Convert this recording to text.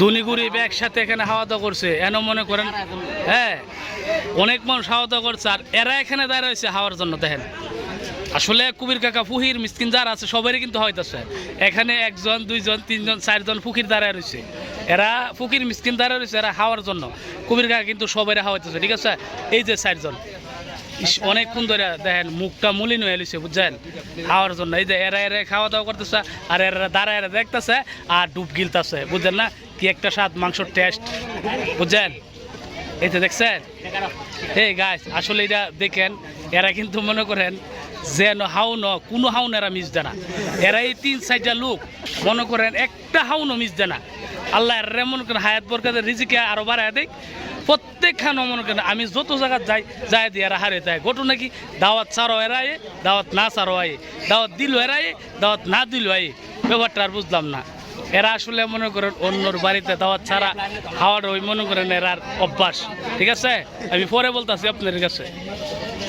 দুনি গরিব একসাথে এখানে খাওয়া দাওয়া করছে, এন মনে করেন হ্যাঁ অনেক মানুষ খাওয়া দাওয়া করছে, আর এরা এখানে দাঁড়িয়ে রয়েছে খাওয়ার জন্য। দেখেন আসলে কবির কাকা ফুহির মিসকিন যারা আছে সবারই কিন্তু হইতেছে এখানে, একজন দুইজন তিনজন চারজন ফুকির দাঁড়ায় রয়েছে, এরা ফুকির মিসকিন দাঁড়ায় রয়েছে এরা খাওয়ার জন্য। কবির কাকা কিন্তু সবাই খাওয়াইতেছে, ঠিক আছে। এই যে চারজন অনেকক্ষণ ধরে দেখেন মুখটা মলিন হয়ে গেছে বুঝছেন খাওয়ার জন্য। এই যে এরা এরা খাওয়া দাওয়া করতেছে, আর এরা দাঁড়ায় এরা দেখতেছে আর ডুব গিলতেছে, বুঝছেন না কি একটা স্বাদ মাংসর টেস্ট, বুঝছেন। এই যে দেখছেন এই গাছ আসলে এটা দেখেন, এরা কিন্তু মনে করেন যেন হাউনো কোনো হাউন এরা মিস দেয় না, এরা এই 3-4টা লোক মনে করেন একটা হাউনও মিস দেয় না। আল্লাহ এরা মনে করেন হায়াত বরকাতের রিজিকে আরো বাড়ায় দেয়, প্রত্যেকখানে মনে করেন আমি যত জায়গায় যাই দিয়ে এরা হারে দেয়। ঘটনা কি দাওয়াত ছাড়ো এরাই, দাওয়াত না ছাড়ো আই, দাওয়াত দিল এরাই, দাওয়াত না দিল আই, ব্যাপারটা আর বুঝলাম না। এরা আসলে মনে করেন অন্যর বাড়িতে দাওয়াত ছাড়া খাওয়ার ওই মনে করেন এরার অভ্যাস, ঠিক আছে। আমি পরে বলতেছি আপনাদের কাছে।